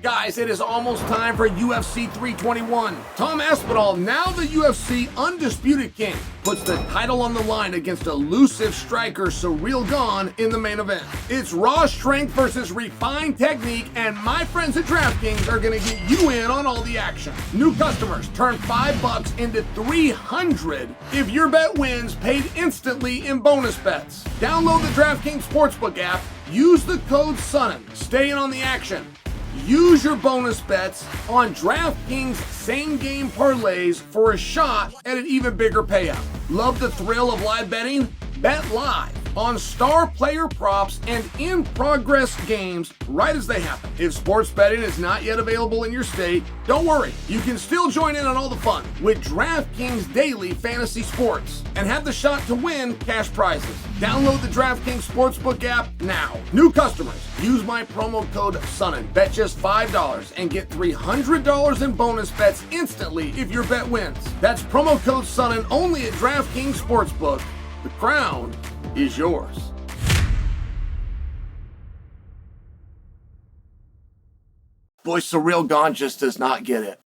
Guys, it is almost time for UFC 321. Tom Aspinall, now the UFC undisputed king, puts the title on the line against elusive striker Ciryl Gane in the main event. It's raw strength versus refined technique, and my friends at DraftKings are going to get you in on all the action. New customers turn $5 into $300 if your bet wins, paid instantly in bonus bets. Download the DraftKings Sportsbook app, use the code Sonnen, stay in on the action. Use your bonus bets on DraftKings same-game parlays for a shot at an even bigger payout. Love the thrill of live betting? Bet live on star player props and in-progress games right as they happen. If sports betting is not yet available in your state, don't worry. You can still join in on all the fun with DraftKings Daily Fantasy Sports and have the shot to win cash prizes. Download the DraftKings Sportsbook app now. New customers, use my promo code Sonnen. Bet just $5 and get $300 in bonus bets instantly if your bet wins. That's promo code Sonnen only at DraftKings Sportsbook. The crown is yours. Boy, Ciryl Gane just does not get it.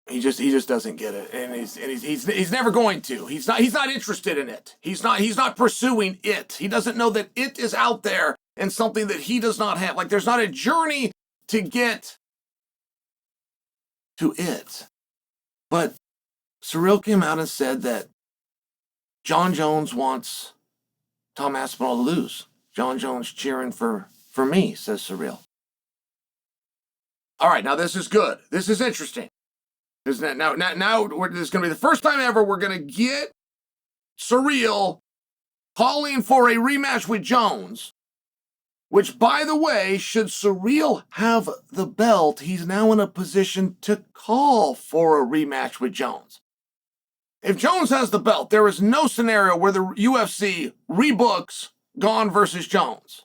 He just doesn't get it, and he's never going to. He's not interested in it. He's not pursuing it. He doesn't know that it is out there and something that he does not have. Like, there's not a journey to get to it. But Ciryl came out and said that Jon Jones wants Tom Aspinall to lose. Jon Jones cheering for me, says Ciryl. All right, now this is good. This is interesting. Now this is going to be the first time ever we're going to get Ciryl calling for a rematch with Jones, which, by the way, should Ciryl have the belt, he's now in a position to call for a rematch with Jones. If Jones has the belt, there is no scenario where the UFC rebooks Gane versus Jones.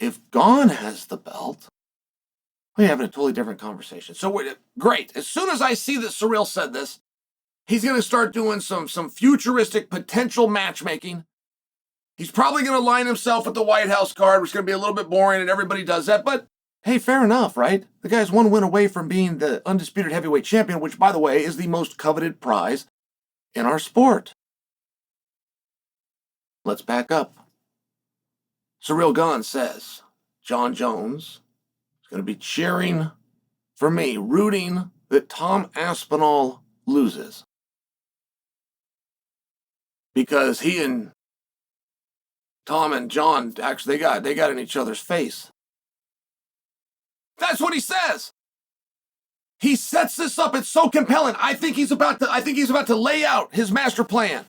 If Gane has the belt, we're having a totally different conversation. So great. As soon as I see that Ciryl said this, he's going to start doing some futuristic potential matchmaking. He's probably going to line himself with the White House card, which is going to be a little bit boring, and everybody does that. But hey, fair enough, right? The guy's one win away from being the undisputed heavyweight champion, which, by the way, is the most coveted prize in our sport. Let's back up. Ciryl Gane says Jon Jones is going to be cheering for me, rooting that Tom Aspinall loses. Because he and Tom and Jon, actually, they got in each other's face. That's what he says. He sets this up. It's so compelling. I think he's about to lay out his master plan.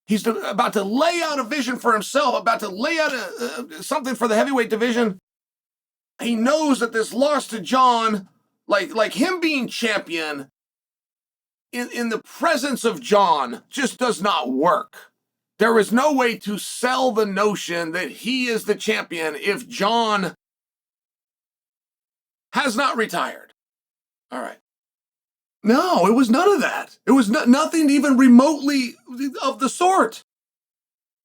He's about to lay out a vision for himself, about to lay out something for the heavyweight division. He knows that this loss to Jon, like him being champion in the presence of Jon, just does not work. There is no way to sell the notion that he is the champion if Jon has not retired. All right. No, it was none of that. It was nothing even remotely of the sort.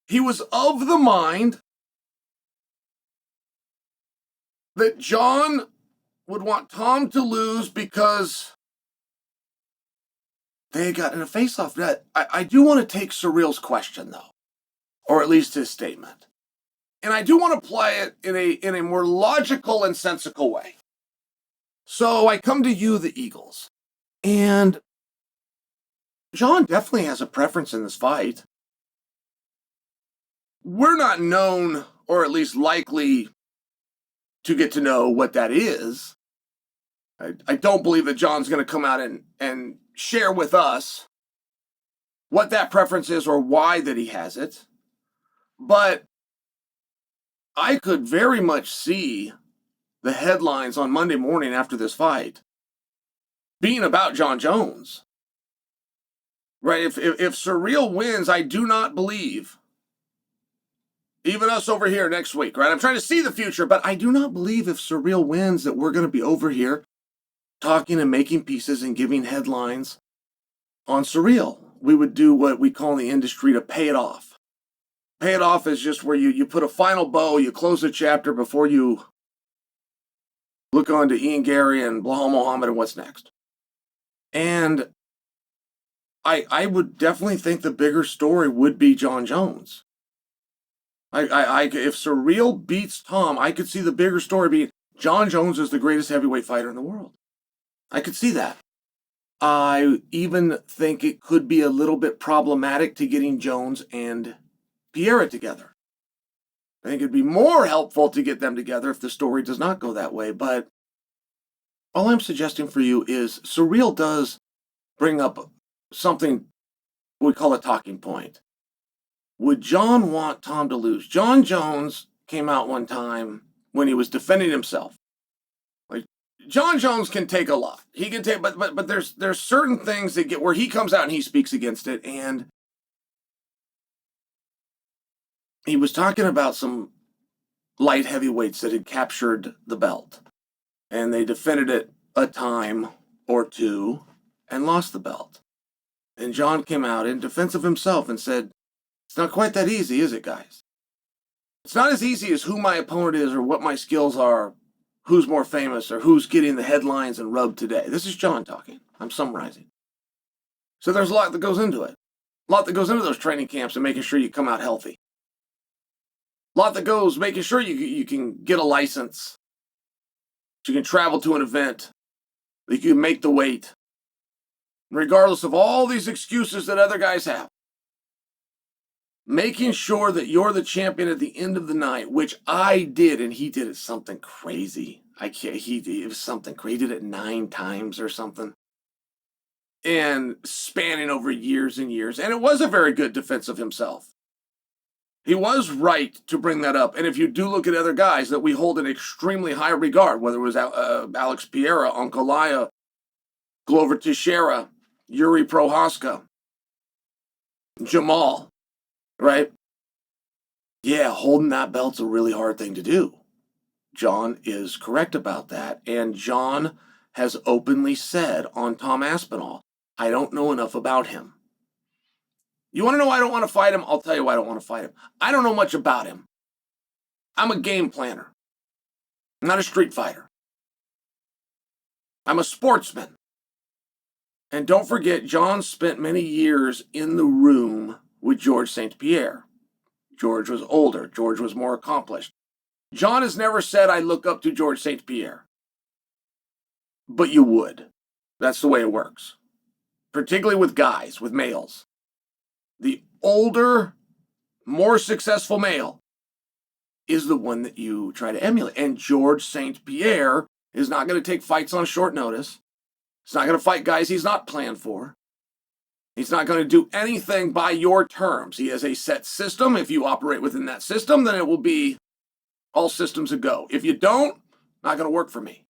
He was of the mind that Jon would want Tom to lose because they had gotten a face-off. I do want to take Ciryl's question, though, or at least his statement. And I do want to apply it in a more logical and sensical way. So I come to you, the Eagles, and Jon definitely has a preference in this fight. We're not known, or at least likely to get to know what that is. I don't believe that Jon's going to come out and share with us what that preference is or why that he has it. But I could very much see the headlines on Monday morning after this fight being about Jon Jones. Right? If Ciryl wins, I do not believe, even us over here next week, right? I'm trying to see the future, but I do not believe if Ciryl wins that we're going to be over here talking and making pieces and giving headlines on Ciryl. We would do what we call in the industry to pay it off. Pay it off is just where you put a final bow, you close the chapter before you Look on to Ian Gary and Belal Muhammad and what's next. And I would definitely think the bigger story would be Jon Jones. If Ciryl beats Tom, I could see the bigger story being Jon Jones is the greatest heavyweight fighter in the world. I could see that. I even think it could be a little bit problematic to getting Jones and Pierre together. I think it'd be more helpful to get them together if the story does not go that way. But all I'm suggesting for you is Ciryl does bring up something we call a talking point. Would Jon want Tom to lose? Jon Jones came out one time when he was defending himself. Like, Jon Jones can take a lot. He can take, but there's certain things that get where he comes out and he speaks against it. And he was talking about some light heavyweights that had captured the belt, and they defended it a time or two and lost the belt. And Jon came out in defense of himself and said, it's not quite that easy, is it, guys? It's not as easy as who my opponent is or what my skills are, who's more famous or who's getting the headlines and rub today. This is Jon talking. I'm summarizing. So there's a lot that goes into it. A lot that goes into those training camps and making sure you come out healthy. A lot that goes making sure you can get a license. You can travel to an event. That you can make the weight. Regardless of all these excuses that other guys have. Making sure that you're the champion at the end of the night, which I did, and he did it something crazy. It was something crazy. He did it 9 times or something. And spanning over years and years. And it was a very good defense of himself. He was right to bring that up. And if you do look at other guys that we hold in extremely high regard, whether it was Alex Pereira, Ankalaev, Glover Teixeira, Yuri Prohaska, Jamal, right? Yeah, holding that belt's a really hard thing to do. Jon is correct about that. And Jon has openly said on Tom Aspinall, I don't know enough about him. You want to know why I don't want to fight him? I'll tell you why I don't want to fight him. I don't know much about him. I'm a game planner. I'm not a street fighter. I'm a sportsman. And don't forget, Jon spent many years in the room with George St. Pierre. George was older. George was more accomplished. Jon has never said, I look up to George St. Pierre. But you would. That's the way it works. Particularly with guys, with males. The older, more successful male is the one that you try to emulate. And George St. Pierre is not going to take fights on short notice. He's not going to fight guys he's not planned for. He's not going to do anything by your terms. He has a set system. If you operate within that system, then it will be all systems a go. If you don't, not going to work for me.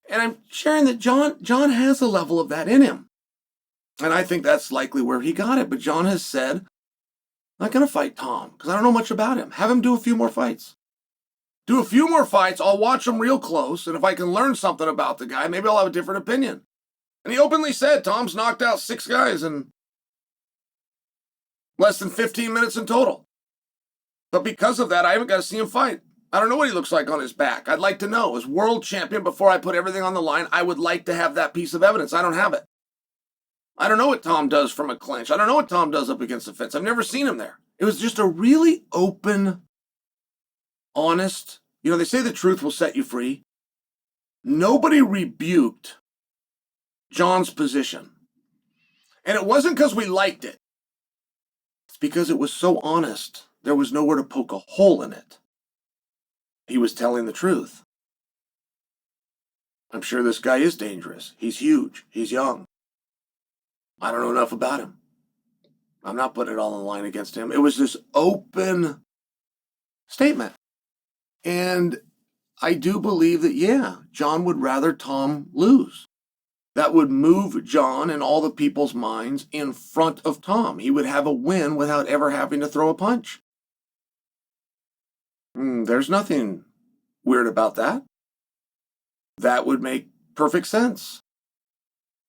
And I'm sharing that Jon has a level of that in him. And I think that's likely where he got it. But Jon has said, I'm not going to fight Tom because I don't know much about him. Have him do a few more fights. Do a few more fights. I'll watch him real close. And if I can learn something about the guy, maybe I'll have a different opinion. And he openly said Tom's knocked out 6 guys in less than 15 minutes in total. But because of that, I haven't got to see him fight. I don't know what he looks like on his back. I'd like to know. As world champion, before I put everything on the line, I would like to have that piece of evidence. I don't have it. I don't know what Tom does from a clinch. I don't know what Tom does up against the fence. I've never seen him there. It was just a really open, honest, they say the truth will set you free. Nobody rebuked Jon's position. And it wasn't because we liked it. It's because it was so honest. There was nowhere to poke a hole in it. He was telling the truth. I'm sure this guy is dangerous. He's huge. He's young. I don't know enough about him. I'm not putting it all on the line against him. It was this open statement. And I do believe that, Jon would rather Tom lose. That would move Jon and all the people's minds in front of Tom. He would have a win without ever having to throw a punch. There's nothing weird about that. That would make perfect sense.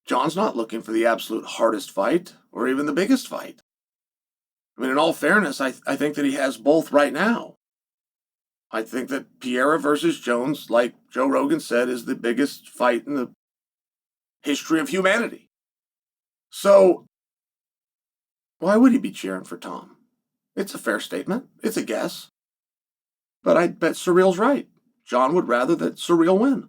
Jon's not looking for the absolute hardest fight or even the biggest fight. I mean, in all fairness, I think that he has both right now. I think that Pereira versus Jones, like Joe Rogan said, is the biggest fight in the history of humanity. So, why would he be cheering for Tom? It's a fair statement. It's a guess. But I bet Ciryl's right. Jon would rather that Ciryl win.